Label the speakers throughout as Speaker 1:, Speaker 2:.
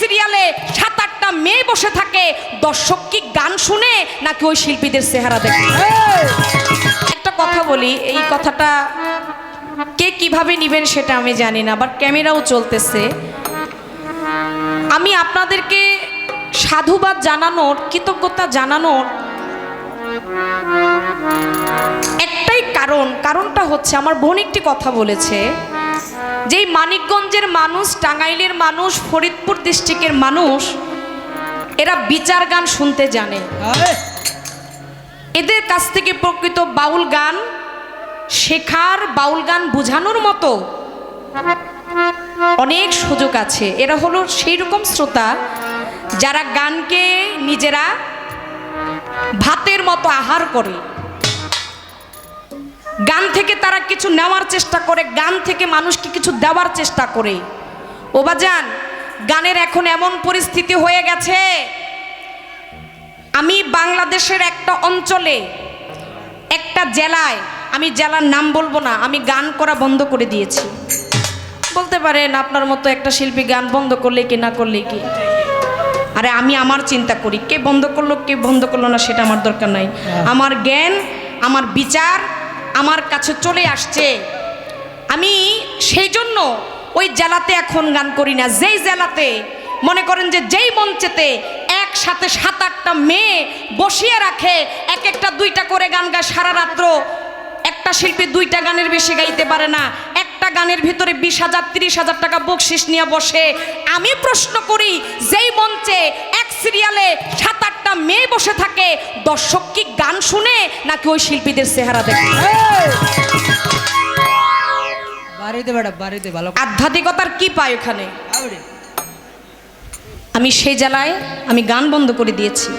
Speaker 1: সিরিয়ালে 7-8টা মেয়ে বসে থাকে, দর্শক কি গান শুনে নাকি ওই শিল্পীদের চেহারা দেখে? একটা কথা বলি, এই কথাটা কে কিভাবে নেবেন সেটা আমি জানি না, বাট ক্যামেরাও চলতেছে। আমি আপনাদেরকে সাধুবাদ জানানোর, কৃতজ্ঞতা জানানোর একটাই কারণটা হচ্ছে আমার বোন একটি কথা বলেছে, যেই মানিকগঞ্জের মানুষ, টাঙ্গাইলের মানুষ, ফরিদপুর ডিস্ট্রিক্টের মানুষ, এরা বিচার গান শুনতে জানে। এদের কাছ থেকে প্রকৃত বাউল গান শেখার, বাউল গান বোঝানোর মতো অনেক সুযোগ আছে। এরা হলো সেই রকম শ্রোতা যারা গানকে নিজেরা ভাতের মতো আহার করে, গান থেকে তারা কিছু নেওয়ার চেষ্টা করে, গান থেকে মানুষকে কিছু দেওয়ার চেষ্টা করে। ও বাজান, গানের এখন এমন পরিস্থিতি হয়ে গেছে, আমি বাংলাদেশের একটা অঞ্চলে, একটা জেলায়, আমি জেলার নাম বলবো না, আমি গান করা বন্ধ করে দিয়েছি। বলতে পারেন আপনার মতো একটা শিল্পী গান বন্ধ করলে কি না করলে কি, আরে আমি আমার চিন্তা করি, কে বন্ধ করলো কে বন্ধ করলো না সেটা আমার দরকার নাই। আমার জ্ঞান, আমার বিচার আমার কাছে চলে আসছে। আমি সেই জন্য ওই জেলাতে এখন গান করি না, যেই জেলাতে মনে করেন যে যেই মঞ্চেতে একসাথে 7-8টা মেয়ে বসিয়ে রাখে, এক একটা 2টা করে গান গায় সারা রাত্র। একটা শিল্পী 2টা গানের বেশি গাইতে পারে না, একটা গানের ভিতরে 20,000-30,000 টাকা বকশিশ নিয়ে বসে। আমি প্রশ্ন করি, যেই মঞ্চে এক সিরিয়ালে 7-8টা মেয়ে বসে থাকে, দর্শক কি গান শুনে নাকি ওই শিল্পীদের চেহারা দেখে? আধ্যাত্মিকতার কি পায় ওখানে? আমি সেই জেলায় আমি গান বন্ধ করে দিয়েছি।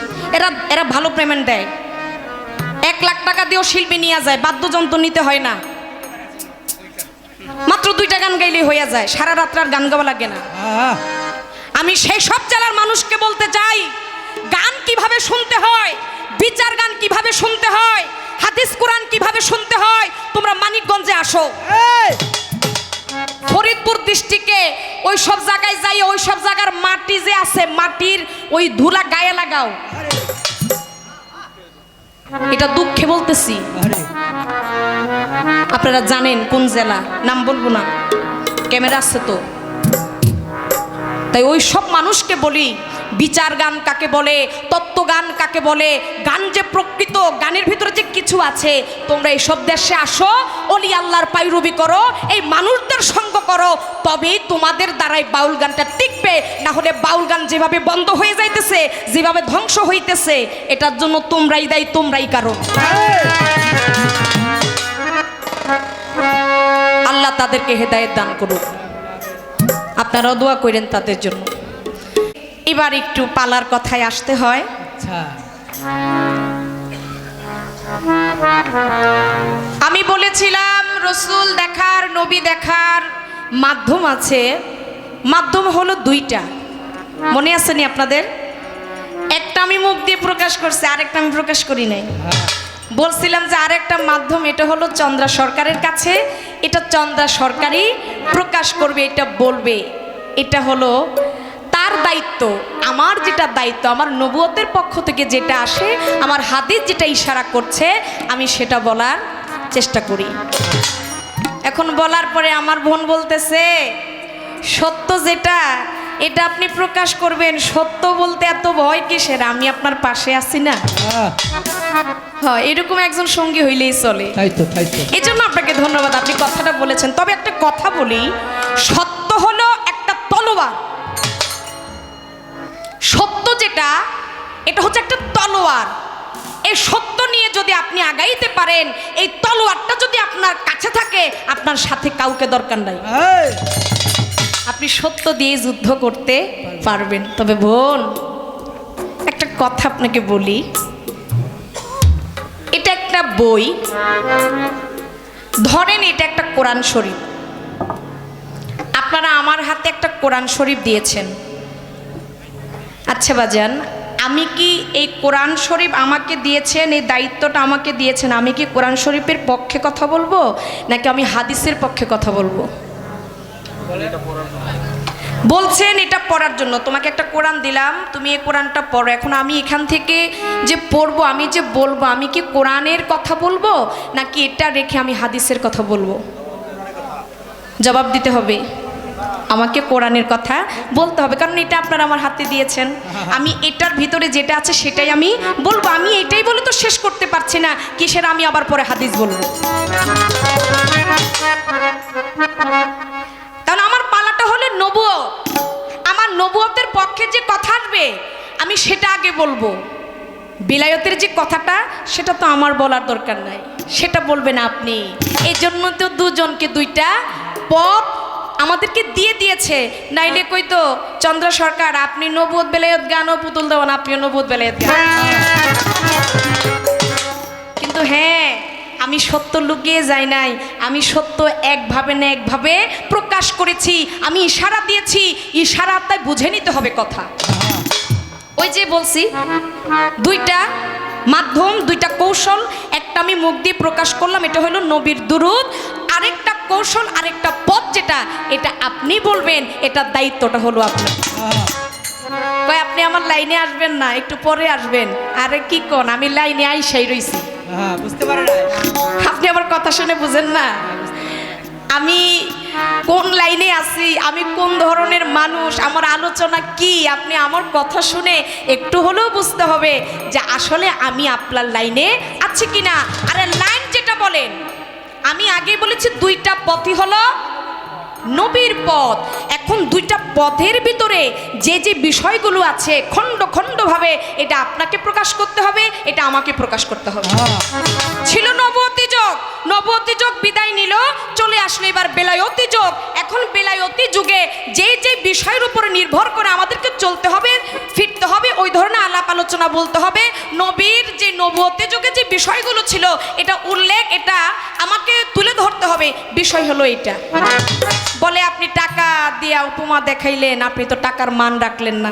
Speaker 1: এরা ভালো পেমেন্ট দেয়, 1 লাখ টাকা দিয়েও শিল্পী নিয়ে যায়, বাদ্যযন্ত্র নিতে হয় না, মাত্র 2টা গান গাইলেই হয়ে যায়, সারা রাত্র আর গান গাওয়া লাগে না। আমি সেই সব জেলার মানুষকে বলতে চাই, গান কিভাবে শুনতে হয়, বিচার গান কিভাবে শুনতে হয়, হাদিস কোরআন কিভাবে শুনতে হয়, তোমরা মানিকগঞ্জে আসো, ফরিদপুর ডিস্ট্রিক্টে ওই সব জায়গায় যাই, ওই সব জায়গার মাটি যে আছে, মাটির ওই ধুলা গায়ে লাগাও। এটা দুঃখে বলতেছি, আপনারা জানেন কোন জেলা, নাম বলবো না, ক্যামেরা আছে তো। তাই ওই সব মানুষকে বলি, বিচার গান কাকে বলে, তত্ত্ব গান কাকে বলে, গান যে প্রকৃত, গানের ভিতরে যে কিছু আছে, তোমরা এইসব দেশে আসো, অলি আল্লাহর পায়রবি করো, এই মানুষদের সঙ্গ করো, তবেই তোমাদের দ্বারাই বাউল গানটা টিকবে। না হলে বাউল গান যেভাবে বন্ধ হয়ে যাইতেছে, যেভাবে ধ্বংস হইতেছে, এটার জন্য তোমরাই দায়ী, তোমরাই কারণ। আল্লাহ তাদেরকে হেদায়েত দান করুক, আপনারাও দোয়া করেন তাদের জন্য। এবার একটু পালার কথায় আসতে হয়। আমি বলেছিলাম রসুল দেখার, নবী দেখার মাধ্যম আছে, মাধ্যম হলো 2টা, মনে আছে নি আপনাদের? একটা আমি মুখ দিয়ে প্রকাশ করছি, আরেকটা আমি প্রকাশ করি নাই। বলছিলাম যে আরেকটা মাধ্যম, এটা হলো চন্দ্রা সরকারের কাছে, এটা চন্দ্রা সরকারই প্রকাশ করবে, এটা বলবে, এটা হলো তার দায়িত্ব। আমার যেটা দায়িত্ব, আমার নবুয়তের পক্ষ থেকে যেটা আসে, আমার হাদিস যেটা ইশারা করছে, আমি সেটা বলার চেষ্টা করি। এখন বলার পরে আমার বোন বলতেছে, সত্য যেটা এটা আপনি প্রকাশ করবেন, সত্য বলতে এত ভয় কিসের, আমি আপনার পাশে আছি না। হ্যাঁ, এরকম একজন সঙ্গী হইলেই চলে। এই জন্য আপনাকে ধন্যবাদ, আপনি কথাটা বলেছেন। তবে একটা কথা বলি, সত্য হলো একটা তলোয়ার, সত্য যেটা, এটা হচ্ছে একটা তলোয়ার। এই সত্য নিয়ে যদি আপনি আগাইতে পারেন, এই তলোয়ারটা যদি আপনার কাছে থাকে, আপনার সাথে কাউকে দরকার নাই, আপনি সত্য দিয়ে যুদ্ধ করতে পারবেন। তবে বোন, একটা কথা আপনাকে বলি, এটা একটা বই, ধরেন এটা একটা কোরআন শরীফ, আপনারা আমার হাতে একটা কোরআন শরীফ দিয়েছেন। আচ্ছা বাজান, আমি কি এই কোরআন শরীফ আমাকে দিয়েছেন, এই দায়িত্বটা আমাকে দিয়েছেন, আমি কি কোরআন শরীফের পক্ষে কথা বলবো নাকি আমি হাদিসের পক্ষে কথা বলবো? বলছেন এটা পড়ার জন্য, তোমাকে একটা কোরআন দিলাম, তুমি এই কোরআনটা পড়ো। এখন আমি এখান থেকে যে পড়বো, আমি যে বলবো, আমি কি কোরআনের কথা বলবো নাকি এটা রেখে আমি হাদিসের কথা বলবো? জবাব দিতে হবে। আমাকে কোরআনের কথা বলতে হবে, কারণ এটা আপনারা আমার হাতে দিয়েছেন। আমি এটার ভিতরে যেটা আছে সেটাই আমি বলবো। আমি এটাই বলে তো শেষ করতে পারছি না, কিসের আমি আবার পরে হাদিস বলবো? কারণ আমার পালাটা হলো নবুয়ত। আমার নবুয়তের পক্ষে যে কথা আসবে আমি সেটা আগে বলবো। বিলায়তের যে কথাটা সেটা তো আমার বলার দরকার নাই, সেটা বলবেন আপনি। এই জন্য তো দুজনকে দুইটা পথ আমাদেরকে দিয়ে দিয়েছে। নাইলে কই তো চন্দ্র সরকার আপনি নবুয়ত বেলায়েত গান ও পুতুল দেওয়ান, আপনিও নবুয়ত বেলায়েত গান। কিন্তু হ্যাঁ, আমি সত্য লুকিয়ে যাই নাই, আমি সত্য একভাবে না একভাবে প্রকাশ করেছি। আমি ইশারা দিয়েছি, ইশারা তাই বুঝে নিতে হবে কথা। ওই যে বলছি দুইটা মাধ্যম, দুইটা কৌশল। একটা আমি মুখ দিয়ে প্রকাশ করলাম, এটা হলো নবীর দুরূদ। আরেকটা কৌশল, আরেকটা পথ যেটা, এটা আপনি বলবেন, এটার দায়িত্বটা হলো আপনার। কই আপনি আমার লাইনে আসবেন না, একটু পরে আসবেন। আরে কি কোন, আমি লাইনে আইসাই রইছি,
Speaker 2: বুঝতে পারেন না
Speaker 1: আপনি আমার কথা শুনে বুঝেন না আমি কোন লাইনে আছি, আমি কোন ধরনের মানুষ, আমার আলোচনা কি, আপনি আমার কথা শুনে একটু হলেও বুঝতে হবে যে আসলে আমি আপনার লাইনে আছি কিনা। আরে লাইন যেটা বলেন, আমি আগে বলেছি দুইটা পথই হলো নবীর পথ। এখন দুইটা পথের ভিতরে যে যে বিষয়গুলো আছে খণ্ড খণ্ডভাবে এটা আপনাকে প্রকাশ করতে হবে, এটা আমাকে প্রকাশ করতে হবে। ছিল নবুয়তি যুগ, নবুয়তি যুগ বিদায় নিল, চলে আসলো এবার বেলায়তি যুগ। এখন বেলায়তি যুগে যে যে বিষয়ের উপর নির্ভর করে আমাদেরকে চলতে হবে, ফিরতে হবে, ওই ধরনের আলাপ আলোচনা বলতে হবে। নবীর যে নবুয়তি যুগে যে বিষয়গুলো ছিল এটা উল্লেখ, এটা আমাকে তুলে ধরতে হবে। বিষয় হলো এটা। বলে আপনি টাকা দিয়া উপমা দেখাইলেন, আপনি তো টাকার মান রাখলেন না।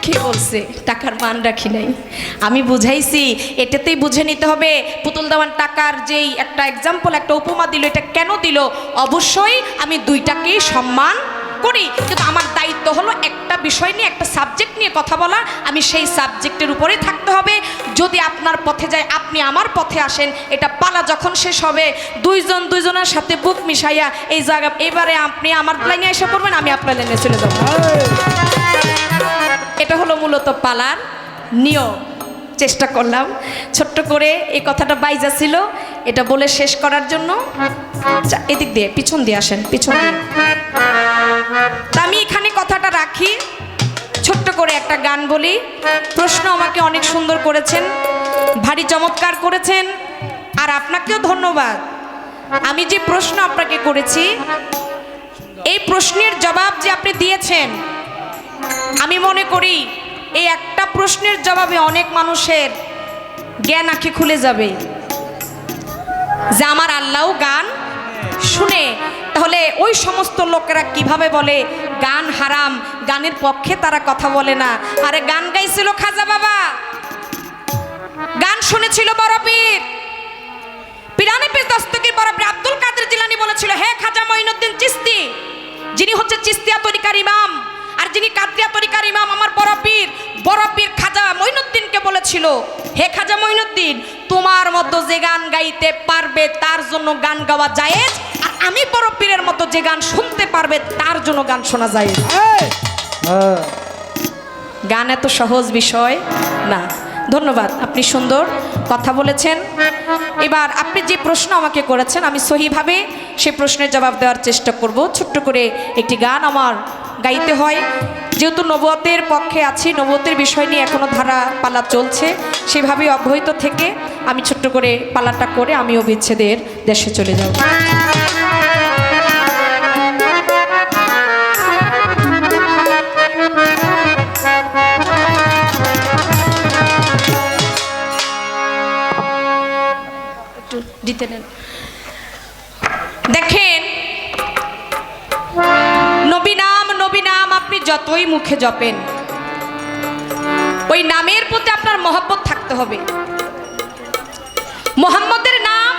Speaker 1: কে বলছে টাকার মান রাখি নাই? আমি বুঝাইছি, এটাতেই বুঝে নিতে হবে পুতুল দেওয়ান টাকার যেই একটা এক্সাম্পল, একটা উপমা দিল, এটা কেন দিল? অবশ্যই আমি দুইটাকেই সম্মান করি, কিন্তু আমার দায়িত্ব হলো একটা বিষয় নিয়ে, একটা সাবজেক্ট নিয়ে কথা বলা। আমি সেই সাবজেক্টের উপরেই থাকতে হবে। যদি আপনার পথে যায়, আপনি আমার পথে আসেন, এটা পালা যখন শেষ হবে দুইজন দুইজনের সাথে বুক মিশাইয়া এই জায়গা, এবারে আপনি আমার লাইনে এসে পড়বেন, আমি আপনার লাইনে চলে যাব। এটা হলো মূলত পালার নিয়ম। চেষ্টা করলাম ছোট্ট করে, এই কথাটা বাইজা ছিল, এটা বলে শেষ করার জন্য। এদিক দিয়ে পিছন দিয়ে আসেন, পিছন দিয়ে। তা আমি এখানে কথাটা রাখি, ছোট্ট করে একটা গান বলি। প্রশ্ন আমাকে অনেক সুন্দর করেছেন, ভারী চমৎকার করেছেন, আর আপনাকেও ধন্যবাদ। আমি যে প্রশ্ন আপনাকে করেছি, এই প্রশ্নের জবাব যে আপনি দিয়েছেন, আমি মনে করি এই একটা প্রশ্নের জবাবে অনেক মানুষের জ্ঞান আঁখি খুলে যাবে যে আমার আল্লাহও গান শুনে। তাহলে ওই সমস্ত লোকেরা কিভাবে বলে গান হারাম, গানের পক্ষে তারা কথা বলে না? আরে গান গাইছিল খাজা বাবা, গান শুনেছিল বড় পীর, পিরানি পীর দস্তগীর বড় পীর আব্দুল কাদের জিলানী বলেছিল, হে খাজা মঈনুদ্দিন চিশতি, যিনি হচ্ছে চিশতিয়া তরিকার ইমাম, আর যিনি কাদরিয়া তরিকার ইমাম আমার বড় পীর খাজা মঈনুদ্দিনকে বলেছিল, হে খাজা মঈনুদ্দিন, তোমার মতো যে গান গাইতে পারবে তার জন্য গান গাওয়া জায়েজ, আর আমি বড় পীরের মতো যে গান শুনতে পারবে তার জন্য গান শোনা জায়েজ। গান এত সহজ বিষয় না। ধন্যবাদ, আপনি সুন্দর কথা বলেছেন। এবার আপনি যে প্রশ্ন আমাকে করেছেন, আমি সহিভাবে সেই প্রশ্নের জবাব দেওয়ার চেষ্টা করব। ছোট্ট করে একটি গান আমার গাইতে হয়, যেহেতু নবুয়তের পক্ষে আছি, নবুয়তের বিষয় নিয়ে এখনো ধারা পালা চলছে, সেভাবেই অব্যাহত থেকে আমি ছোট্ট করে পালাটা করে আমিও বিচ্ছেদের দেশে চলে যাব। দিতে নেন। দেখেন, নবী নাম আপনি যতই মুখে জপেন, ওই নামের প্রতি আপনার মহব্বত থাকতে হবে। মুহাম্মদের নাম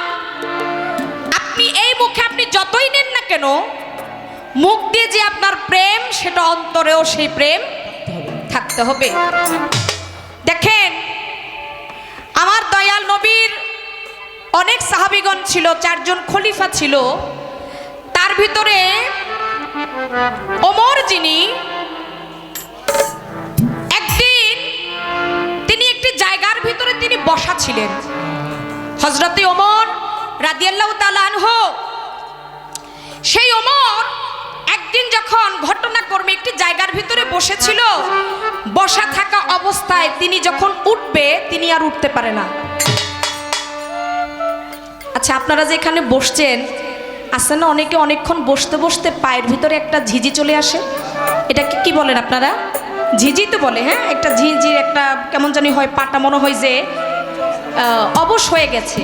Speaker 1: আপনি এই মুখে আপনি যতই নেন না কেন, মুখ দিয়ে যে আপনার প্রেম, সেটা অন্তরেও সেই প্রেম থাকতে হবে। দেখেন, আমার দয়াল নবীর অনেক সাহাবীগণ ছিল, 4 জন খলিফা ছিল। তার ভিতরে ওমর, যিনি একদিন তিনি একটি জায়গার ভিতরে তিনি বসা ছিলেন। হযরতে ওমর রাদিয়াল্লাহু তাআলা আনহু, সেই ওমর একদিন যখন ঘটনাক্রমে একটি জায়গার ভিতরে বসেছিল, বসা থাকা অবস্থায় তিনি যখন উঠবে, তিনি আর উঠতে পারে না। আচ্ছা, আপনারা যে এখানে বসছেন, আছে না অনেকে অনেকক্ষণ বসতে বসতে পায়ের ভিতরে একটা ঝিঝি চলে আসে, এটাকে কি বলেন আপনারা? ঝিঝি তো বলে, হ্যাঁ, একটা ঝিঝির একটা কেমন জানি হয়, পাটা মনে হয় যে অবশ হয়ে গেছে,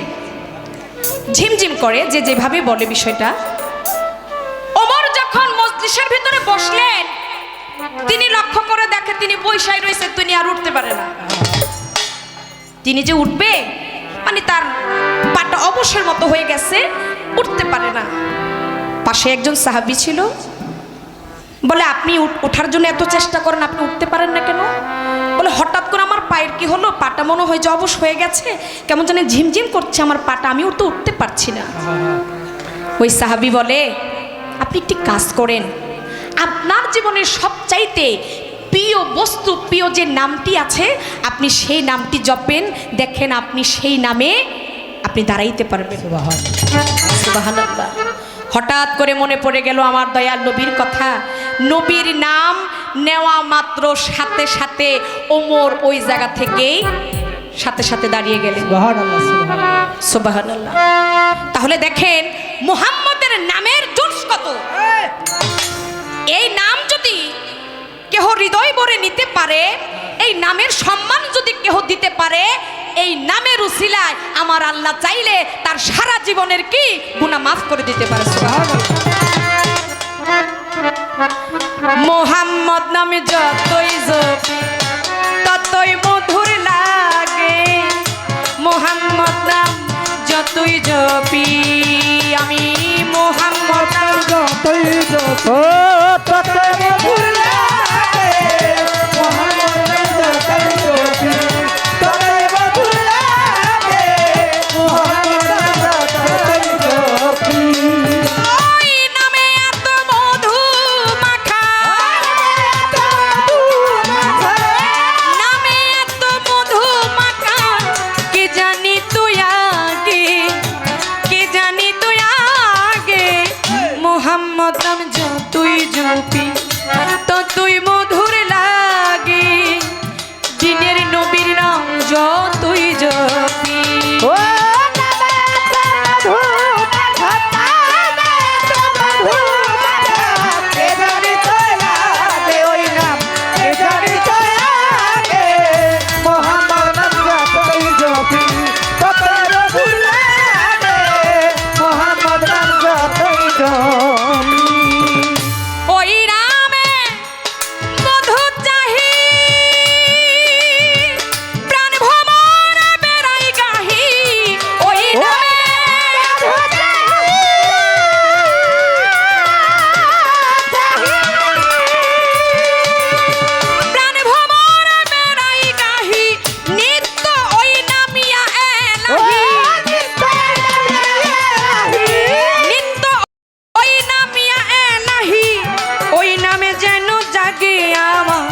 Speaker 1: ঝিমঝিম করে, যে যেভাবে বলে বিষয়টা। ওমর যখন মজলিসের ভিতরে বসলেন, তিনি লক্ষ্য করে দেখে তিনি বৈশাই রয়েছে, তিনি আর উঠতে পারে না। তিনি যে উঠবে, মানে তার পাটা অবশের মতো হয়ে গেছে, উঠতে পারে না। পাশে একজন সাহাবী ছিল, বলে আপনি ওঠার জন্য এত চেষ্টা করেন, আপনি উঠতে পারেন না কেন? বলে হঠাৎ করে আমার পায়ের কি হলো, পাটা মনে হয় যে অবশ হয়ে গেছে, কেমন জানি ঝিমঝিম করছে আমার পাটা, আমি তো উঠতে পারছি না। ওই সাহাবী বলে, আপনি একটি কাজ করেন, আপনার জীবনের সবচাইতে প্রিয় বস্তু, প্রিয় যে নামটি আছে, আপনি সেই নামটি জপেন, দেখেন আপনি সেই নামে আপনি দাঁড়াইতে পারবেন। সুবহানাল্লাহ। হঠাৎ করে মনে পড়ে গেল আমার দয়াল নবীর কথা। নবীর নাম নেওয়া মাত্র সাথে সাথে ওমর ওই জায়গা থেকেই সাথে সাথে দাঁড়িয়ে গেলেন। সুবহানাল্লাহ। তাহলে দেখেন মুহাম্মদের নামের জোশ কত। এই নাম যদি কেহ হৃদয় ভরে নিতে পারে, এই নামের সম্মান যদি কেহ দিতে পারে, এই নামের উসিলায় আমার আল্লাহ চাইলে তার সারা জীবনের কি গুনাহ মাফ করে দিতে পারে। মুহাম্মদ নামে যতই জপি ততই মধুর লাগে, মুহাম্মদ নাম যতই জপি আমি, মুহাম্মদ নাম যতই জপি ততই মধুর লাগে, মুহাম্মদ নাম যতই জপি ততই মধুর লাগে, মুহাম্মদ নাম যতই জপি। ওই নামে এত মধু মাখা, নামে এত মধু মাখা, কে জানি তুই আগে, কে জানি তুই আগে, মুহাম্মদ নাম যতই জপি ততই মধুর লাগে, দিনের নবীর নাম যতই জপি। ওই নামে মধু চাহি, প্রাণ ভ্রমণ বেড়াই গাহি, ওই নামে মধু চাহি, প্রাণ ভ্রমণ বেড়াই গাহি, নিত্য ওই নামিয়া এলাহি, নিত্য ওই নামিয়া এলাহি, ওই নামে যেন জাগে আমার,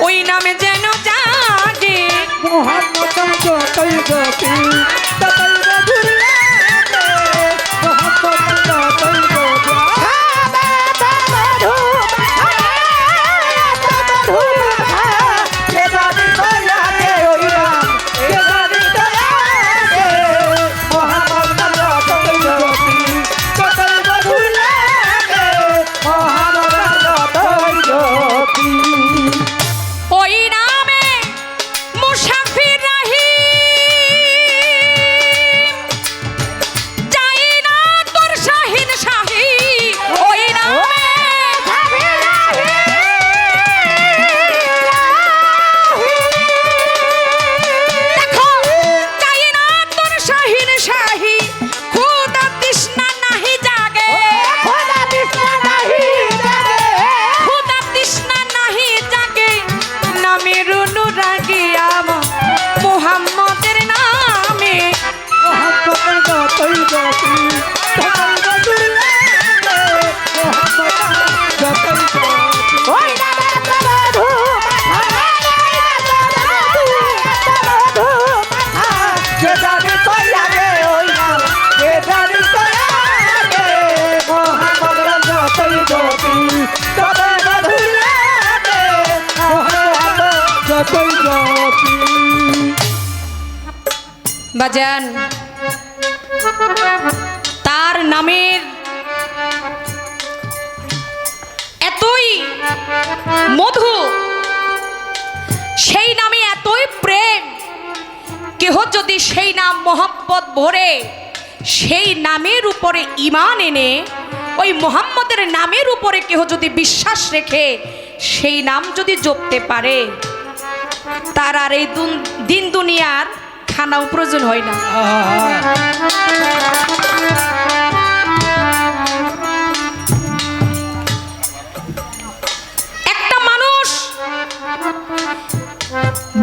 Speaker 1: ওই নামে যেন জাগে, মুহাম্মদ নাম যতই জপি ততই মধুর লাগে, মুহাম্মদ নাম যতই জপি ওই নামে মুসাফির রাহি, বাজান তার নামের এতই মধু, সেই নামে এতই প্রেম, কেহ যদি সেই নাম মোহাম্মদ ভরে সেই নামের উপরে ঈমান এনে ওই মোহাম্মদের নামের উপরে কেহ যদি বিশ্বাস রেখে সেই নাম যদি জপতে পারে, তার আর এই দিন দুনিয়ার খানাও প্রয়োজন হয় না। একটা মানুষ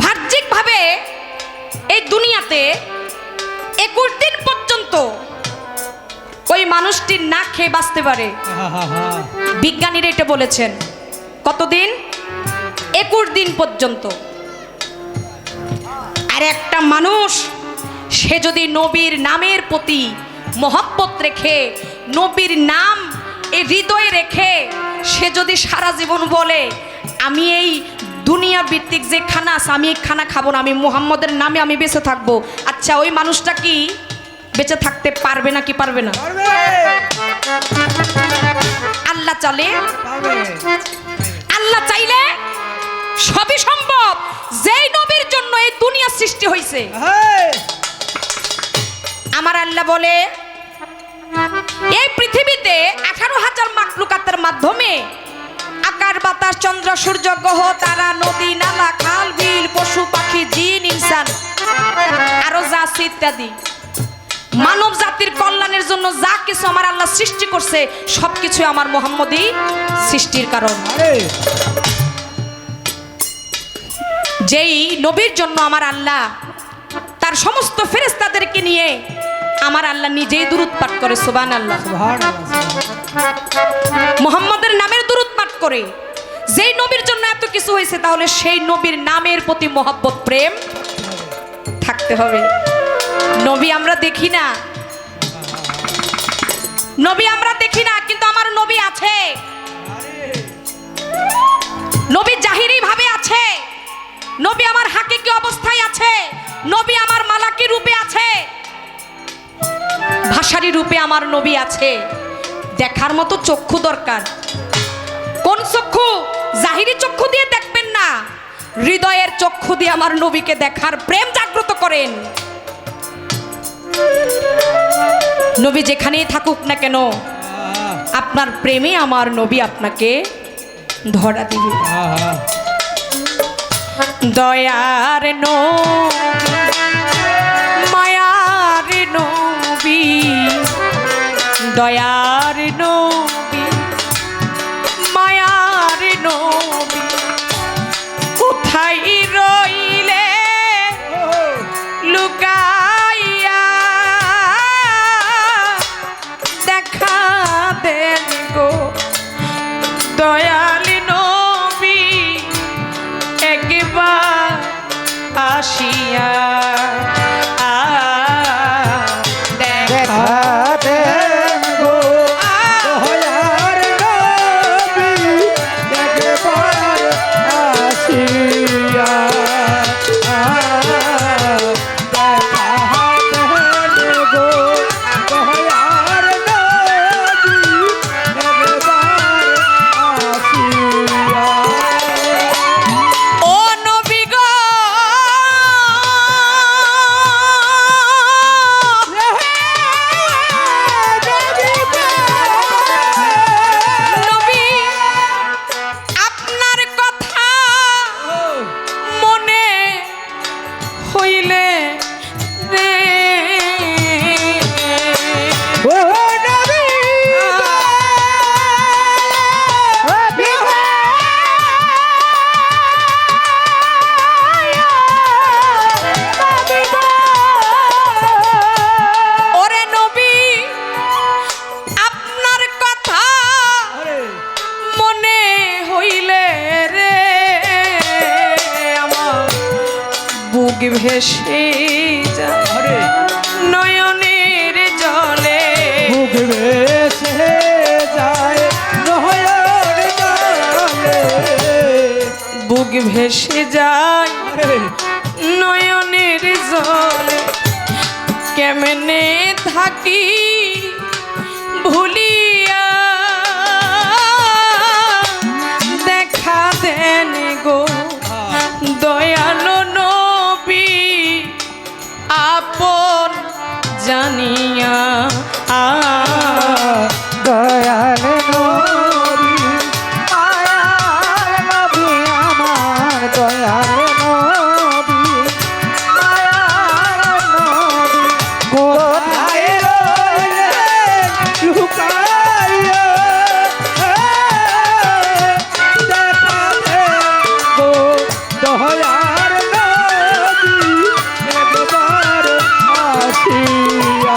Speaker 1: বাহ্যিকভাবে এই দুনিয়াতে 21 দিন পর্যন্ত ওই মানুষটি না খেয়ে বাঁচতে পারে। বিজ্ঞানীরা এটা বলেছেন। কতদিন? 21 দিন পর্যন্ত। আর একটা মানুষ সে যদি নবীর নামের প্রতি মহব্বত রেখে, নবীর নাম এই হৃদয়ে রেখে সে যদি সারা জীবন বলে আমি এই দুনিয়া ভিত্তিক যে খানা আছে আমি এই খানা খাবো না, আমি মুহাম্মদের নামে আমি বেঁচে থাকবো, আচ্ছা ওই মানুষটা কি বেঁচে থাকতে পারবে না? কি পারবে না? আল্লাহ চালে, আল্লাহ চাইলে সবই সম্ভব। যেই নবীর জন্য এই দুনিয়া সৃষ্টি হয়েছে, আমার আল্লাহ বলে এই পৃথিবীতে 18,000 মাখলুকাতের মাধ্যমে আকাশ বাতাস চন্দ্র সূর্য গ্রহ তারা নদী নালা খাল বিল পশু পাখি জিন ইনসান আরো যা আছে ইত্যাদি মানব জাতির কল্যাণের জন্য যা কিছু আমার আল্লাহ সৃষ্টি করছে সবকিছু আমার মুহাম্মদই সৃষ্টির কারণ। যেই নবীর জন্য আমার আল্লাহ তার সমস্ত ফেরেশতাদেরকে নিয়ে আমার আল্লাহ নিজেই দুরূদ পাঠ করে। সুবহানাল্লাহ। মুহাম্মদের নামের দুরূদ পাঠ করে। যেই নবীর জন্য এত কিছু হয়েছে, তাহলে সেই নবীর নামের প্রতি মহব্বত প্রেম থাকতে হবে। নবী আমরা দেখি না, নবী আমরা দেখি না, কিন্তু আমার নবী আছে। নবী জাহিরি ভাবে আছে, নবী আমার হাকিকি অবস্থায় আছে, নবী আমার মালাকি রূপে আছে, ভাষারি রূপে আমার নবী আছে। দেখার মতো চক্ষু দরকার। কোন চক্ষু? জাহিরি চক্ষু দিয়ে দেখবেন না, হৃদয়ের চক্ষু দিয়ে আমার নবীকে দেখার প্রেম জাগ্রত করেন। নবী যেখানেই থাকুক না কেন, আপনার প্রেমে আমার নবী আপনাকে ধরা দিবে। দয়ার নবী, মায়ার নবী, দয়ার নবী, মায়ার নবী, কোথায় রইলে লুকাইয়া দেখা দেন গো দয়াল নবী, একবার আসিয়া দেখা দেন গো দয়াল নবী, একবার আসিয়া ভেসে যায় নয়নের জলে, বুক ভেসে যায় নয়নের জলে, বুক ভেসে যায় নয়নের জলে, কেমনে থাকি ভুলিয়া, দেখা দেন গো দয়ালো নবী আপন জানিয়া।
Speaker 2: দয়াল নবী মায়ার নবী আমার, দয়াল নবী মায়ার নবী, কোথায় রইলেন লুকাইয়া, দেখা দেন গো দয়াল নবী একবার আসিয়া।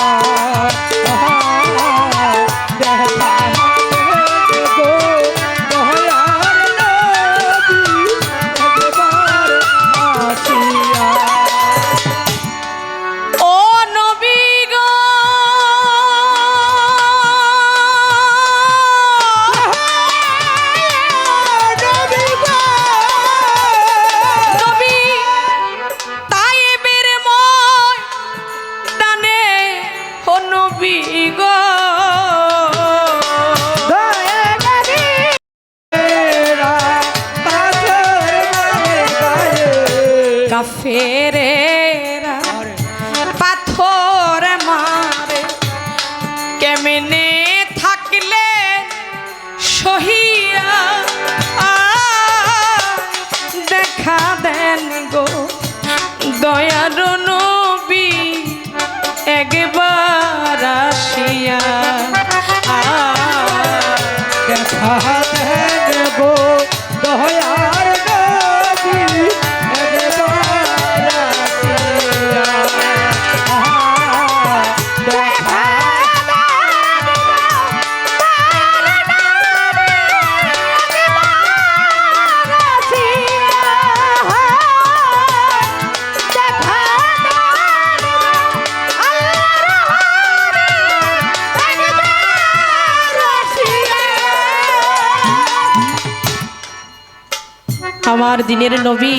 Speaker 1: কাফেরেরা পাথর মারে, কেমনে থাকলে সহিয়া, দেখা দেন গো দয়ার নবী একবার আসিয়া।
Speaker 2: দেখা দেন গো দয়ার নবী একবার আসিয়া। দেখা
Speaker 1: আমার দিনের নবী,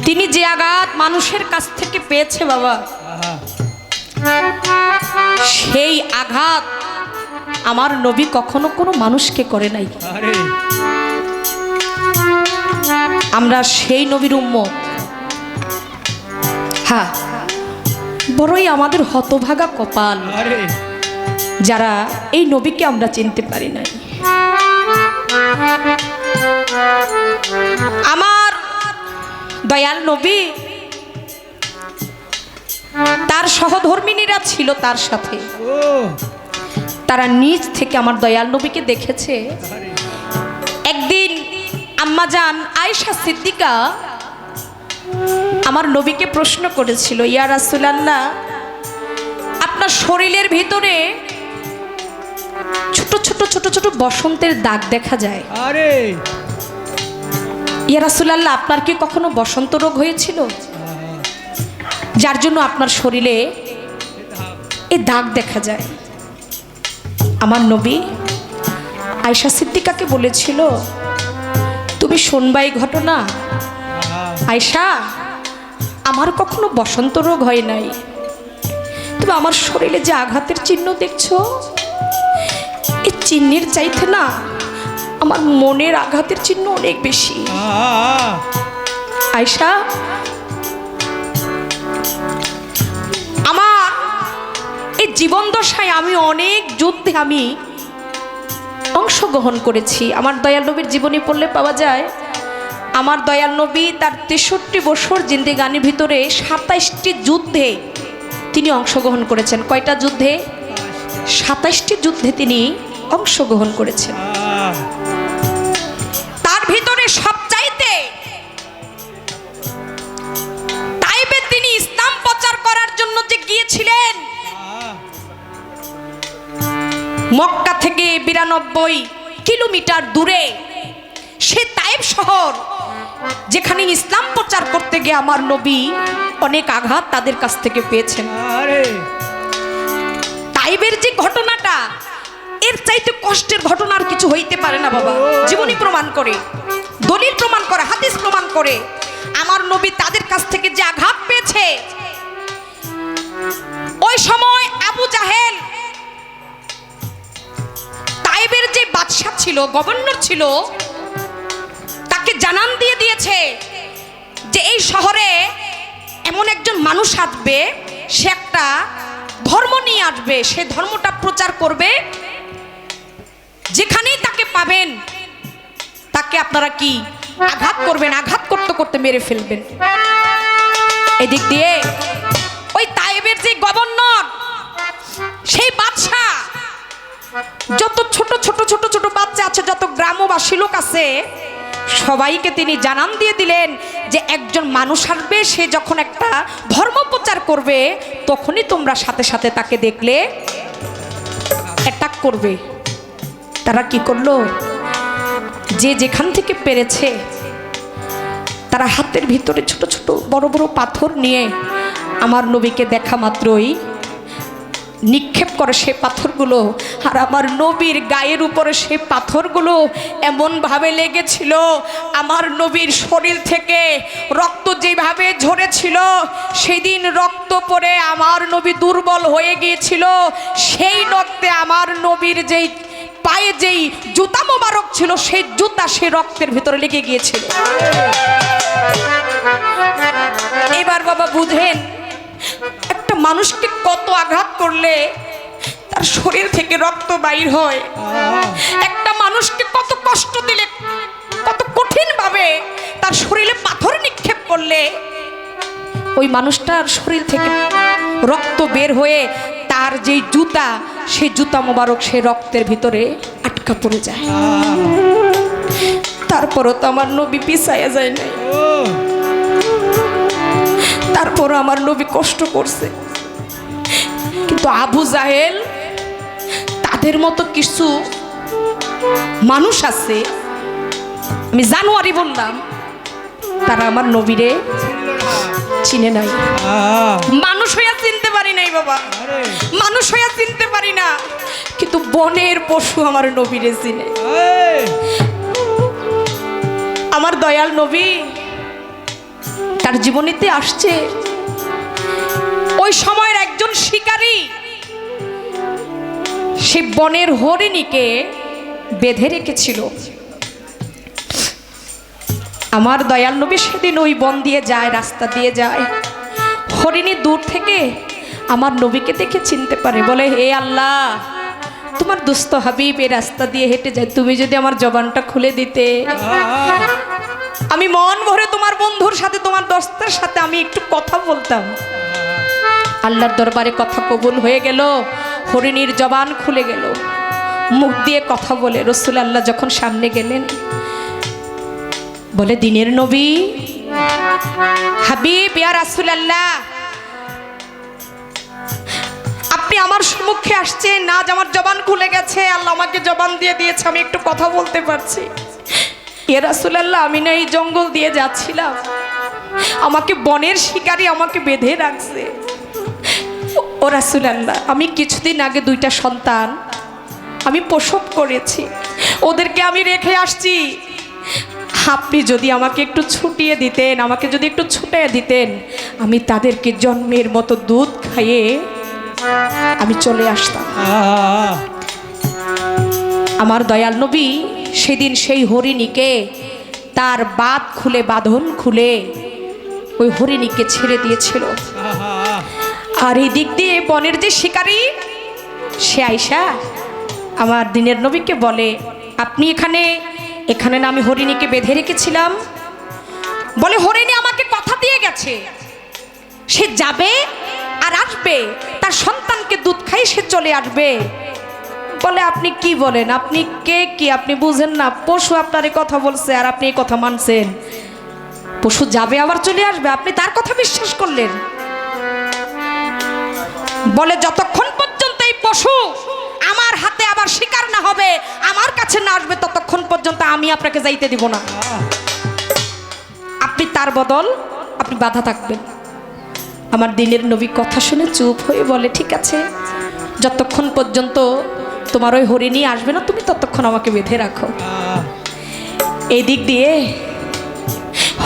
Speaker 1: তিনি যে আঘাত মানুষের কাছ থেকে পেয়েছে বাবা, সেই আঘাত আমার নবী কখনো কোনো মানুষকে করে নাই। আমরা সেই নবীর উম্মত। হ্যাঁ, বড়ই আমাদের হতভাগা কপাল যারা এই নবীকে আমরা চিনতে পারি নাই। আমার দয়াল নবী, তার সহধর্মিনীরা ছিল তার সাথে, তারা নিজ থেকে আমার দয়াল নবীকে দেখেছে। একদিন আম্মাজান আয়েশা সিদ্দিকা আমার নবীকে প্রশ্ন করেছিল, ইয়া রাসূলুল্লাহ, আপনার শরীরের ভিতরে ছোট ছোট ছোট ছোট বসন্তের দাগ দেখা যায়, ইয়া রাসূলুল্লাহ, আপনার কি কখনো বসন্ত রোগ হয়েছিল যার জন্য আপনার শরীরে এই দাগ দেখা যায়? আমার নবী আয়েশা সিদ্দিকাকে বলেছিল, তুমি শুনবাই ঘটনা আয়েশা, আমার কখনো বসন্ত রোগ হয় নাই, তবে আমার শরীরে যে আঘাতের চিহ্ন দেখছো, এই চিহ্নের চাইতে না আমার মনের আঘাতের চিহ্ন অনেক বেশি। আয়েশা, আমার এই জীবন দশায় আমি অনেক যুদ্ধে আমি অংশগ্রহণ করেছি। আমার দয়াল নবীর জীবনী পড়লে পাওয়া যায়, আমার দয়াল নবী তার 63 বছর জিন্দেগানির ভিতরে 27টি যুদ্ধে তিনি অংশগ্রহণ করেছেন। কয়টা যুদ্ধে? 27টি যুদ্ধে তিনি অংশগ্রহণ করেছেন। তার ভিতরে সবচাইতে তাইবে তিনি ইসলাম প্রচার করার জন্য যে গিয়েছিলেন, মক্কা থেকে 92 কিলোমিটার দূরে সে তাইব শহর, যেখানে ইসলাম প্রচার করতে গিয়ে আমার নবী অনেক আঘাত তাদের কাছ থেকে পেয়েছেন। তাইবের যে ঘটনাটা, এর চাইতে কষ্টের ঘটনা আর কিছু হইতে পারে না। না বাবা, জীবনী প্রমাণ করে, দলিল প্রমাণ করে, হাদিস প্রমাণ করে আমার নবী তাদের কাছ থেকে যে আঘাত পেয়েছে। ওই সময় আবু জাহেল তাইবের যে বাদশা ছিল, গভর্নর ছিল, তাকে জানান দিয়ে দিয়েছে যে এই শহরে এমন একজন মানুষ আসবে, সে একটা ধর্ম নিয়ে আসবে, সে ধর্মটা প্রচার করবে, যেখানেই তাকে পাবেন তাকে আপনারা কি আঘাত করবেন, আঘাত করতে করতে মেরে ফেলবেন। এদিক দিয়ে ওই তাইবের যে গভর্নর, সেই বাদশা যত ছোট ছোট ছোট ছোট বাচ্চা আছে, যত গ্রামবাসী লোক আছে, সবাইকে তিনি জানান দিয়ে দিলেন যে একজন মানুষ আসবে, সে যখন একটা ধর্ম প্রচার করবে তখনই তোমরা সাথে সাথে তাকে দেখলে অ্যাটাক করবে। তারা কি করলো, যে যেখান থেকে পেরেছে তারা হাতের ভিতরে ছোট ছোট বড় বড় পাথর নিয়ে আমার নবীকে দেখা মাত্রই নিক্ষেপ করে সে পাথরগুলো। আর আমার নবীর গায়ের উপরে সেই পাথরগুলো এমনভাবে লেগেছিল, আমার নবীর শরীর থেকে রক্ত যেভাবে ঝরেছিল, সেদিন রক্ত পড়ে আমার নবী দুর্বল হয়ে গিয়েছিল। সেই রক্তে আমার নবীর যেই পায়ে যেই জুতা মোবারক ছিল, সেই জুতা সেই রক্তের ভিতরে লেগে গিয়েছিল। এবার বাবা বুঝেন, একটা মানুষকে কত আঘাত করলে তার শরীর থেকে রক্ত বাইর হয়, একটা মানুষকে কত কষ্ট দিলে, কত কঠিন ভাবে তার শরীরে পাথর নিক্ষেপ করলে ওই মানুষটার শরীর থেকে রক্ত বের হয়ে তার যেই জুতা, সেই জুতা মোবারক সেই রক্তের ভিতরে আটকা পড়ে যায়। তারপরও তো আমার নবী পিছায়া যায় নাই, তারপর আমার নবী কষ্ট করছে। কিন্তু আবু জাহেল, তাদের মতো কিছু মানুষ আছে, আমি জানুয়ারি বললাম, তারা আমার নবীরে চিনে নাই। মানুষ হইয়া চিনতে পারি নাই বাবা, মানুষ হইয়া চিনতে পারি না, কিন্তু বনের পশু আমার নবীরে চিনে। আমার দয়াল নবী তার জীবনীতে আসছে, ওই সময়ের একজন শিকারী সে বনের হরিণীকে বেঁধে রেখেছিল। আমার দয়াল নবী সেদিন ওই বন দিয়ে যায়, রাস্তা দিয়ে যায়, হরিণী দূর থেকে আমার নবীকে দেখে চিনতে পারে, বলে হে আল্লাহ, তোমার দুস্থ হাবিব এই রাস্তা দিয়ে হেঁটে যায়, তুমি যদি আমার জবানটা খুলে দিতে, আমি মন ভরে তোমার বন্ধুর সাথে, তোমার দোস্তের সাথে আমি একটু কথা বলতাম। আল্লাহর দরবারে কথা কবুল হয়ে গেল, হরিণীর জবান খুলে গেল, মুখ দিয়ে কথা বলে। রসুল আল্লাহ যখন সামনে গেলেন, বলে দিনের নবী হাবিব ইয়া রাসূল আল্লাহ, আপনি আমার সম্মুখে আসছেন, আজ আমার জবান খুলে গেছে, আল্লাহ আমাকে জবান দিয়ে দিয়েছে, আমি একটু কথা বলতে পারছি। ইয়া রাসূলুল্লাহ, আমি না এই জঙ্গল দিয়ে যাচ্ছিলাম, আমাকে বনের শিকারী আমাকে বেঁধে রাখছে। ও রাসূলুল্লাহ, আমি কিছুদিন আগে 2টা সন্তান আমি প্রসব করেছি, ওদেরকে আমি রেখে আসছি, আপনি যদি আমাকে একটু ছুটিয়ে দিতেন, আমাকে যদি একটু ছুটিয়ে দিতেন, আমি তাদেরকে জন্মের মতো দুধ খাইয়ে আমি চলে আসতাম। আমার দয়াল নবী সেদিন সেই হরিণীকে তার বাঁধ খুলে, বাঁধন খুলে ওই হরিণীকে ছেড়ে দিয়েছিল। আর এই দিক দিয়ে বনের যে শিকারী, সে আইসা আমার দিনের নবীকে বলে, আপনি এখানে না আমি হরিণীকে বেঁধে রেখেছিলাম, বলে হরিণী আমাকে কথা দিয়ে গেছে, সে যাবে আর আসবে, তার সন্তানকে দুধ খাই সে চলে আসবে। বলে আপনি কি বলেন, আপনি কে, কি আপনি বুঝেন না, পশু আপনার এই কথা বলছে আর আপনি এই কথা মানছেন, পশু যাবে আবার চলে আসবে, আপনি তার কথা বিশ্বাস করলেন? বলে যতক্ষণ পর্যন্ত এই পশু আমার হাতে আবার শিকার না হবে, আমার কাছে না আসবে, ততক্ষণ পর্যন্ত আমি আপনাকে যাইতে দিব না, আপনি তার বদল আপনি বাধা থাকবেন। আমার দিনের নবী কথা শুনে চুপ হয়ে বলে, ঠিক আছে, যতক্ষণ পর্যন্ত তোমার ওই হরিণী আসবে না, তুমি ততক্ষণ আমাকে বেঁধে রাখো। এই দিক দিয়ে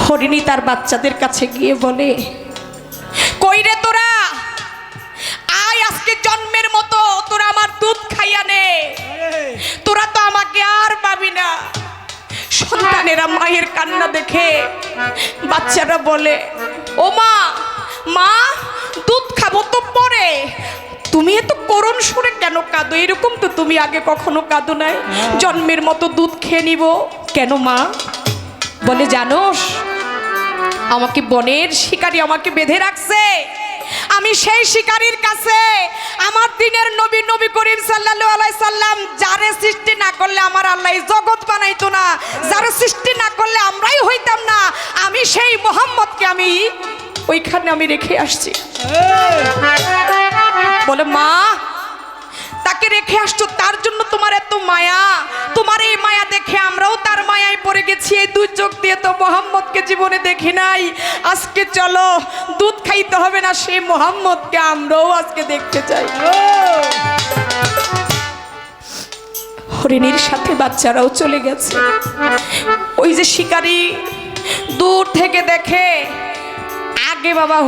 Speaker 1: হরিণী তার বাচ্চাদের কাছে গিয়ে বলে, কই রে তোরা, আয় আজকে জন্মের মতো তোরা আমার দুধ খাইয়া নে, তোরা তো আমাকে আর পাবি না। সন্তানেরা মায়ের কান্না দেখে বাচ্চারা বলে, ও মা, মা দুধ খাবো তো পরে, তুমি এত করুণ সুরে কেন কাঁদো? এরকম তো তুমি আগে কখনো কাঁদো নাই, জন্মের মতো দুধ খেয়ে নিব কেন মা? বলে, জানোস আমাকে বনের শিকারী আমাকে বেঁধে রাখছে, আমি সেই শিকারীর কাছে আমার দিনের নবী নবী করিম সাল্লাল্লাহু আলাইহি সাল্লাম যারে সৃষ্টি না করলে আমার আল্লাহ জগৎ বানাইতো না, যারে সৃষ্টি না করলে আমরাই হইতাম না, আমি সেই মোহাম্মদকে আমি ওইখানে আমি রেখে আসছি। বলে, মা তাকে রেখে আসছো তার জন্য তোমার এত মায়া, তোমার এই মায়া দেখে আমরাও তার মায়ায় পড়ে গেছি, এই দুই চোখ দিয়ে তো মোহাম্মদকে জীবনে দেখি নাই, আজকে চলো দুধ খাইতে হবে না, সেই মোহাম্মদকে আমরাও আজকে দেখতে চাই। হরিণীর সাথে বাচ্চারাও চলে গেছে। ওই যে শিকারী দূর থেকে দেখে, আগে বাবা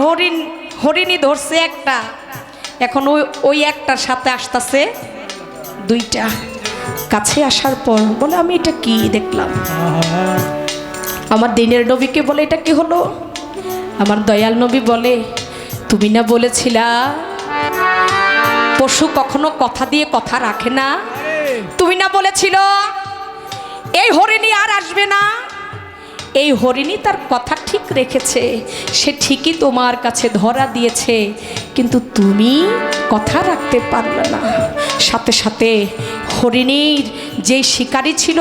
Speaker 1: হরিণী ধরছে একটা, এখন ওই একটার সাথে আসতেছে দুইটা। কাছে আসার পর বলে, আমি এটা কি দেখলাম? আমার দিনের নবীকে বলে, এটা কি হলো? আমার দয়াল নবী বলে, তুমি না বলেছিলা পশু কখনো কথা দিয়ে কথা রাখে না? তুমি না বলেছিল এই হরিণী আর আসবে না? এই হরিণী তার কথা ঠিক রেখেছে, সে ঠিকই তোমার কাছে ধরা দিয়েছে, কিন্তু তুমি কথা রাখতে পারলে না। সাথে সাথে হরিণীর যেই শিকারী ছিল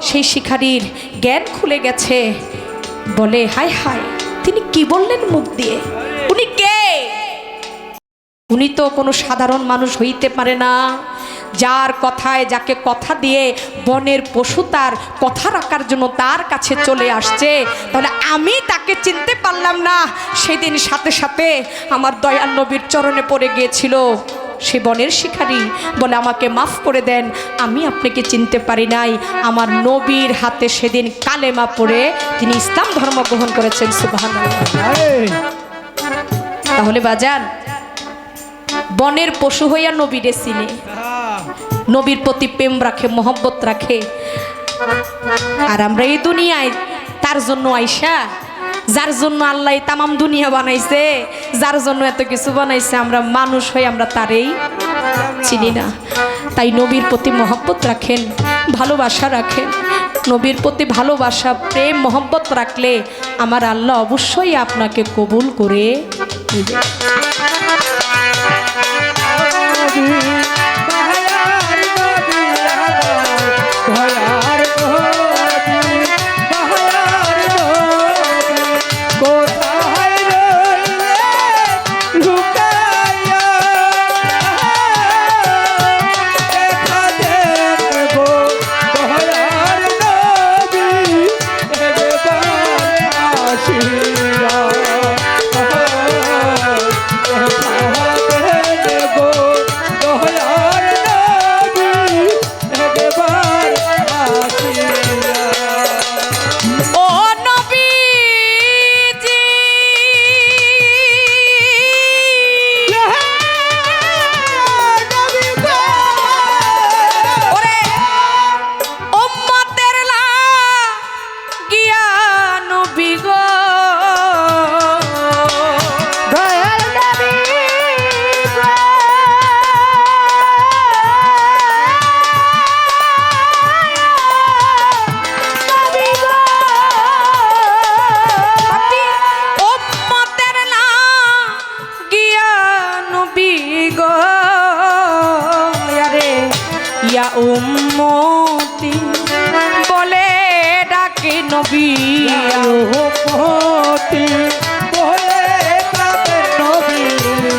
Speaker 1: সেই শিকারীর জ্ঞান খুলে গেছে। বলে, হায় হায়, তিনি কি বললেন মুখ দিয়ে? উনি কে? উনি তো কোনো সাধারণ মানুষ হইতে পারে না, যার কথায় যাকে কথা দিয়ে বনের পশু তার কথা রাখার জন্য তার কাছে চলে আসছে, তাহলে আমি তাকে চিনতে পারলাম না। সেদিন সাথে সাথে আমার দয়াল নবীর চরণে পড়ে গিয়েছিল সে বনের শিকারী, বলে, আমাকে মাফ করে দেন, আমি আপনাকে চিনতে পারি নাই। আমার নবীর হাতে সেদিন কালেমা পড়ে তিনি ইসলাম ধর্ম গ্রহণ করেছেন। সুবহানাল্লাহ। তাহলে বাজান, বনের পশু হইয়া নবীরে চিনে, নবীর প্রতি প্রেম রাখে, মহব্বত রাখে, আর আমরা এই দুনিয়ায় তার জন্য আইসা, যার জন্য আল্লাহ তামাম দুনিয়া বানাইছে, যার জন্য এত কিছু বানাইছে, আমরা মানুষ হয়ে আমরা তারেই চিনি না। তাই নবীর প্রতি মহব্বত রাখেন, ভালোবাসা রাখেন। নবীর প্রতি ভালোবাসা, প্রেম, মহব্বত রাখলে আমার আল্লাহ অবশ্যই আপনাকে কবুল করে নেবে। উম্মতি বলে ডাকে নবী, উম্মতি বলে ডাকে নবী,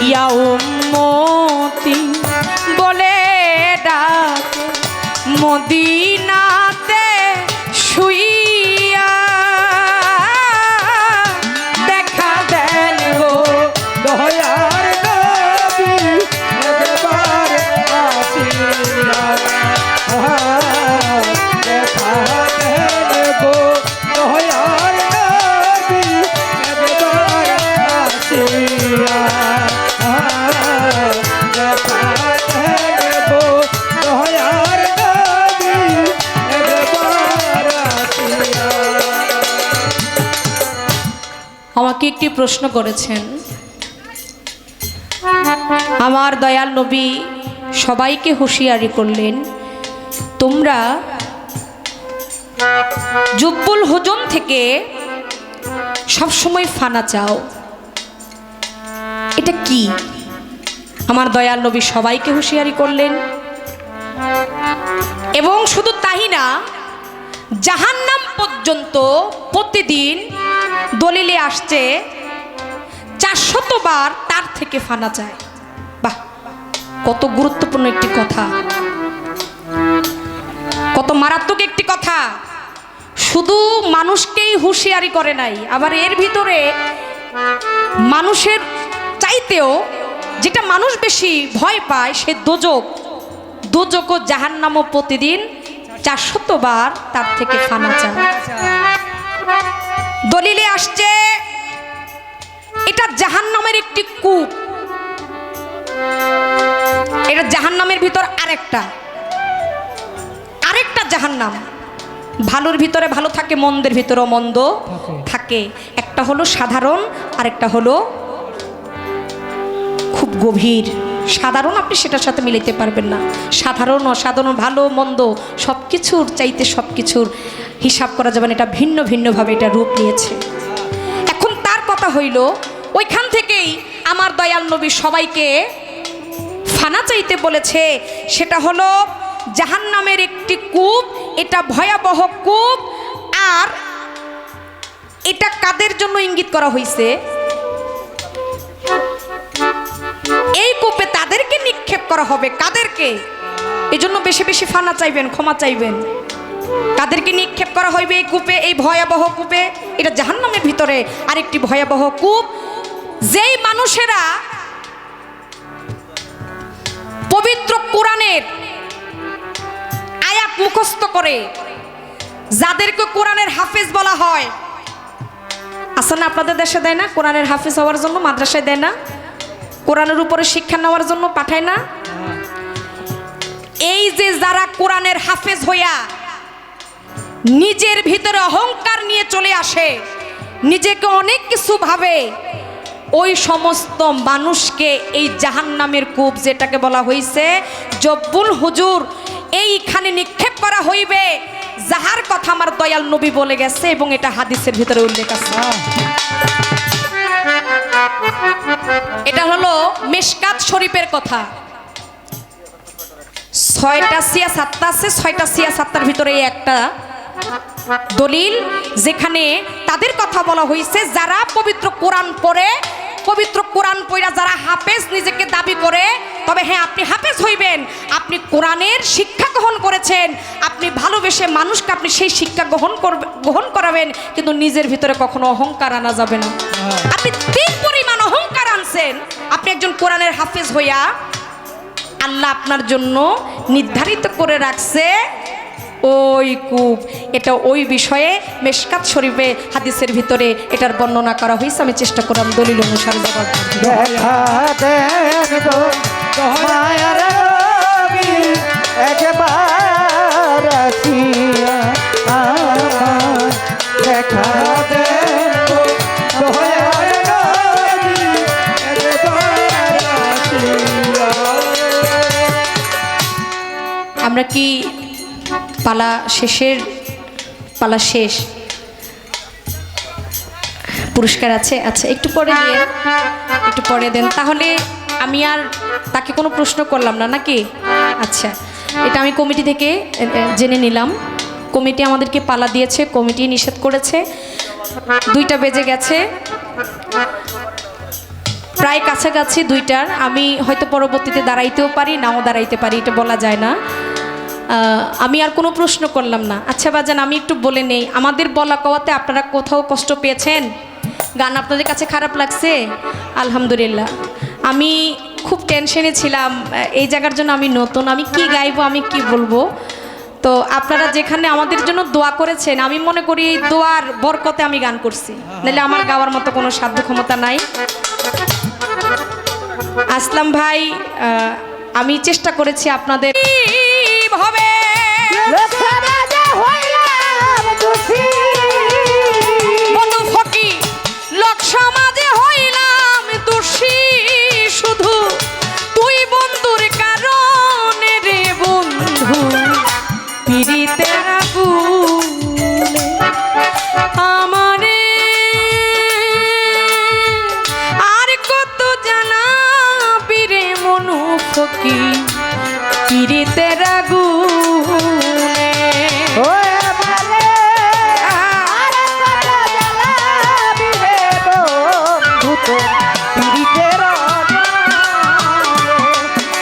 Speaker 1: ইয়া উম্মতি বলে ডাকে মদিনাতে শুইয়া দেখা দেন গো দয়ার নবী, একবার আসিয়া আমাকে একটি প্রশ্ন করেছেন। আমার দয়াল নবী সবাইকে হুঁশিয়ারি করলেন, তোমরা জুব্বুল হুজুম থেকে সবসময় ফানা চাও, এটা কি? আমার দয়াল নবী সবাইকে হুঁশিয়ারি করলেন। এবং শুধু তাই না, জাহান্নাম পর্যন্ত প্রতিদিন দলিলে আসছে 400 বার তার থেকে ফানা চায়। বাহ, কত গুরুত্বপূর্ণ একটি কথা, কত মারাত্মক একটি কথা। শুধু মানুষকেই হুঁশিয়ারি করে নাই, আবার এর ভিতরে মানুষের চাইতেও যেটা মানুষ বেশি ভয় পায় সে দোজক ও জাহান্নামও প্রতিদিন 400 বার তার থেকে ফানা চায়। দলিলে আসছে এটা জাহান্নামের একটি কূপ, এটা জাহান্নামের ভিতর আরেকটা জাহান্নাম। ভালোর ভিতরে ভালো থাকে, মন্দের ভিতরেও মন্দ থাকে। একটা হলো সাধারণ, আরেকটা হলো খুব গভীর। সাধারণ আপনি সেটার সাথে মিলাইতে পারবেন না। সাধারণ অসাধারণ, ভালো মন্দ সব কিছুর চাইতে সব কিছুর হিসাব করা যাবে না, এটা ভিন্ন ভিন্নভাবে এটা রূপ নিয়েছে। এখন তার কথা হইল, ওইখান থেকেই আমার দয়াল নবী সবাইকে ফানা চাইতে বলেছে। সেটা হলো জাহান্নামের একটি কূপ, এটা ভয়াবহ কূপ। আর এটা কাদের জন্য ইঙ্গিত করা হয়েছে? এই কূপে তাদেরকে নিক্ষেপ করা হবে। কাদেরকে? এই জন্য বেশি বেশি ফানা চাইবেন, ক্ষমা চাইবেন। কাদেরকে নিক্ষেপ করা হইবে এই কূপে, এই ভয়াবহ কূপে? এটা জাহান্নামের ভিতরে আরেকটি ভয়াবহ কূপ। যেই মানুষেরা পবিত্র কোরআনের আয়াত মুখস্থ করে, যাদেরকে কোরআনের হাফেজ বলা হয়, আছে না আপনাদের দেশে দেয় না কোরআনের হাফেজ হওয়ার জন্য? মাদ্রাসায় দেয় না? কোরআনের উপরে শিক্ষা নেওয়ার জন্য পাঠায় না? এই যে যারা কোরআনের হাফেজ হইয়া নিজের ভিতরে অহংকার নিয়ে চলে আসে, নিজেকে অনেক কিছু ভাবে, ওই সমস্ত মানুষকে এই জাহান্নামের কূপ, যেটাকে বলা হয়েছে জব্বুল হুজুর, এইখানে নিক্ষেপ করা হইবে, যাহার কথা আমার দয়াল নবী বলে গেছে এবং এটা হাদিসের ভিতরে উল্লেখ আছে। এটা হলো মিশকাত শরীফের কথা। 6টা সিয়াসাত্তা আছে, 6টা সিয়াসাত্তার ভিতরে একটা দলিল, যেখানে তাদের কথা বলা হয়েছে যারা পবিত্র কোরআন পড়ে, পবিত্র কোরআন পড়া যারা হাফেজ নিজেকে দাবি করে। তবে হ্যাঁ, আপনি হাফেজ হইবেন, আপনি কোরআনের শিক্ষা গ্রহণ করেছেন, আপনি ভালোবেসে মানুষকে আপনি সেই শিক্ষা গ্রহণ করাবেন, কিন্তু নিজের ভিতরে কখনো অহংকার আনা যাবে না। আপনি 3 পরিমাণ অহংকার আনছেন। আপনি একজন কোরআনের হাফেজ হইয়া আল্লাহ আপনার জন্য নির্ধারিত করে রাখছে ওই কূপ। এটা ওই বিষয়ে মিশকাত শরীফে হাদিসের ভিতরে এটার বর্ণনা করা হয়েছে। আমি চেষ্টা করলাম দলিল অনুসারে জবাব দিতে।
Speaker 2: দেখা দেন গো দয়ার নবী একবার আসিয়া, দেখা দেন গো দয়ার নবী একবার আসিয়া।
Speaker 1: আমরা কি পালা শেষ? পুরস্কার আছে? আচ্ছা, একটু পরে দেন তাহলে। আমি আর তাকে কোনো প্রশ্ন করলাম না নাকি? আচ্ছা, এটা আমি কমিটি থেকে জেনে নিলাম। কমিটি আমাদেরকে পালা দিয়েছে, কমিটি নিষেধ করেছে। 2টা বেজে গেছে, প্রায় কাছাকাছি 2টার। আমি হয়তো পরবর্তীতে দাঁড়াইতেও পারি, নাও দাঁড়াইতে পারি, এটা বলা যায় না। আমি আর কোনো প্রশ্ন করলাম না। আচ্ছা বাজান, আমি একটু বলে নেই, আমাদের বলা কওয়াতে আপনারা কোথাও কষ্ট পেয়েছেন? গান আপনাদের কাছে খারাপ লাগছে? আলহামদুলিল্লাহ। আমি খুব টেনশনে ছিলাম, এই জায়গার জন্য আমি নতুন, আমি কি গাইবো, আমি কি বলবো। তো আপনারা যেখানে আমাদের জন্য দোয়া করেছেন, আমি মনে করি এই দোয়ার বরকতে আমি গান করছি, নাহলে আমার গাওয়ার মতো কোনো সাধ্য ক্ষমতা নাই। আসলাম ভাই, আমি চেষ্টা করেছি আপনাদের হবে বন্ধু ফকি লোক পীড়িতের আগুনে
Speaker 2: ও আমারে আরে কত জ্বালাবি রে বন্ধু তোর পীড়িতের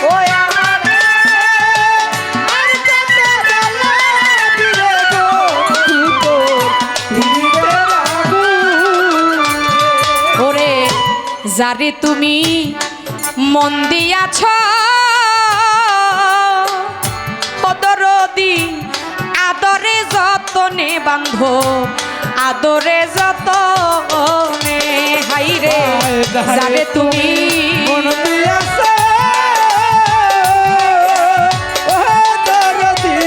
Speaker 2: ও আমারে আরে কত জ্বালাবি রে বন্ধু তোর পীড়িতের
Speaker 1: ওরে যারে তুমি মন দিয়াছ দরদি আদরে যতনে বান্ধ আদরে যতনে হাইরে যারে তুমি
Speaker 2: মন দিয়াছে ও দরদি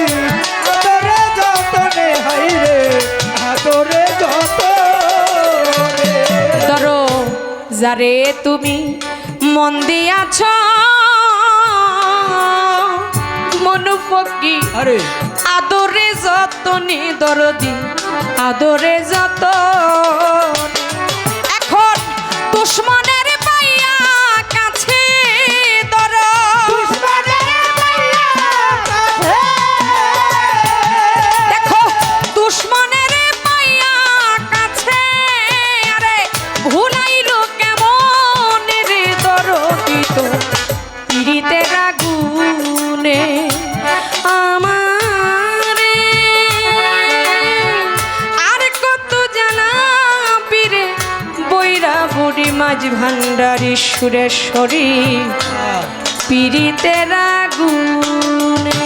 Speaker 2: আদরে যতনে হাইরে আদরে যতনে
Speaker 1: ধরো যারে তুমি মন দিয়াছ মনুপকি
Speaker 2: আরে
Speaker 1: আদরে যতনে দরদি আদরে যত এখন দুশ্মনের পাইয়া কাছে ধর দেখো দুশ্মনের পাইয়া কাছে আরে ভুলাইলো কেমন রে দরদি তো পীড়িতের আগুনে আমারে আর কত জানাবি রে বৈরা বুড়ি মাঝ ভান্ডারী সুরেশ্বরী পীড়িতের আগুনে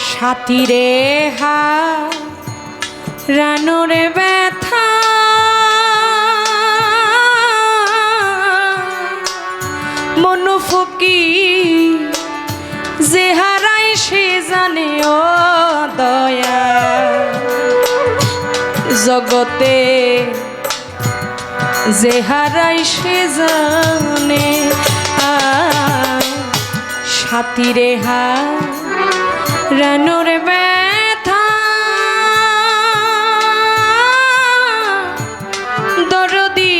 Speaker 1: সাথীরে হা রানোরে ব্যথা মনুফকি যে হারাই সে জানে ও দয়া জগতে যে হারাই সে জানে সাথীরে হা রানোর ব্যথা দরদি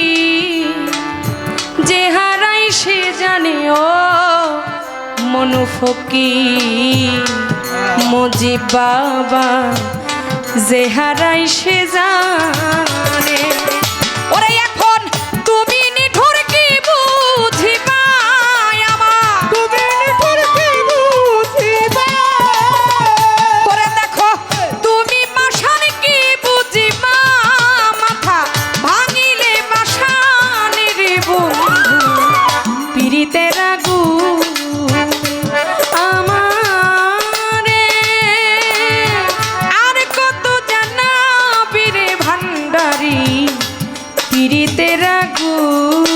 Speaker 1: যে হারাই সে জানে ও মনুফকি মুজিব বাবা যে হারাই সে জানে ওরে এখন তুমি নিঠুর কি বুঝিবা আমার
Speaker 2: তুমি নিঠুর কি বুঝিবা
Speaker 1: করে দেখো তুমি পাষাণ কি বুঝিবা মাথা ভাঙিলে পাষাণের বন্ধু পীড়িতের আগুন আমারে আর কত জানাবি রে ভান্ডারী পীড়িতের আগুন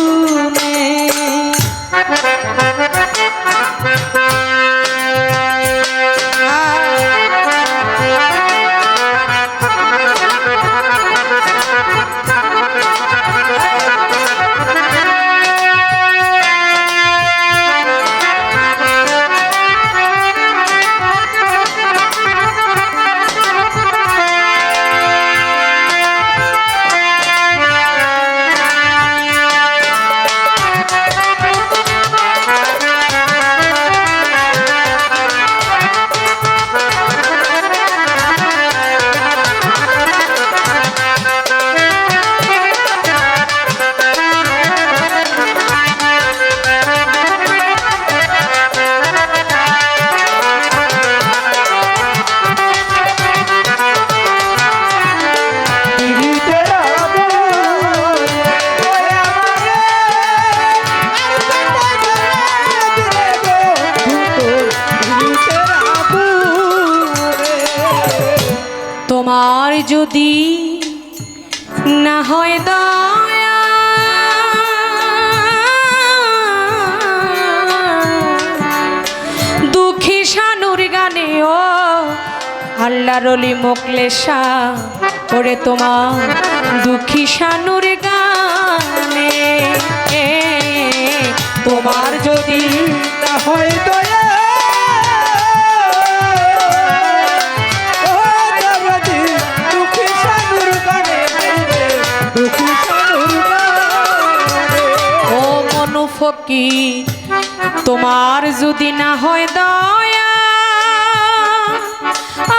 Speaker 1: তোমার যদি না হয় দয়া, দুঃখী শানুর গানে ও আল্লাহর ওলি মোকলেশা করে তোমার দুঃখী শানুর গানে, তোমার যদি
Speaker 2: না হয় দয়া, ও দরদি দুঃখী সানুর গানে হাইরে, দুঃখী সানুর গানে।
Speaker 1: ও মনু ফকির তোমার যদি না হয় দয়া,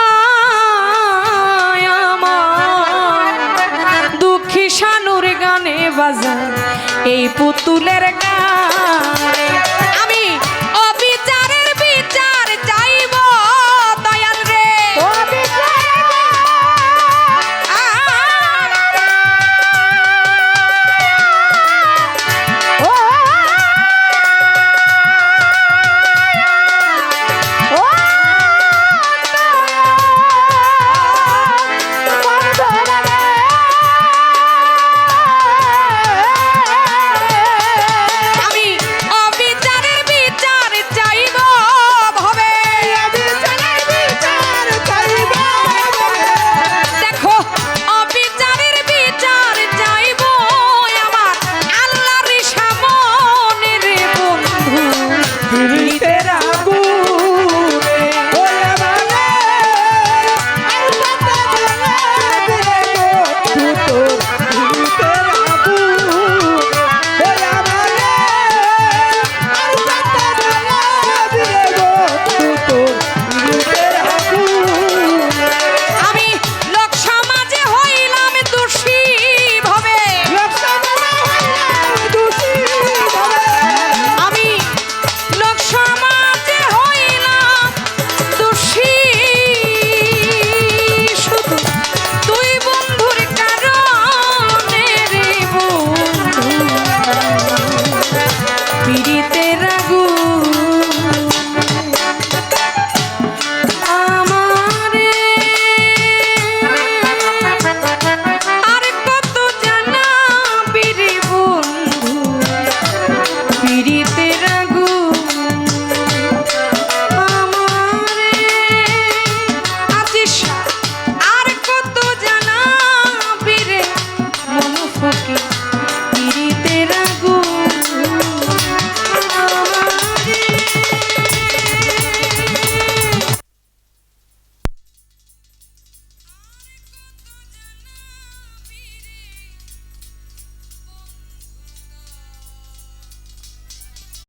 Speaker 1: আয় আমার দুঃখী শানুর গানে বাজায় এই পুতুলের গানে।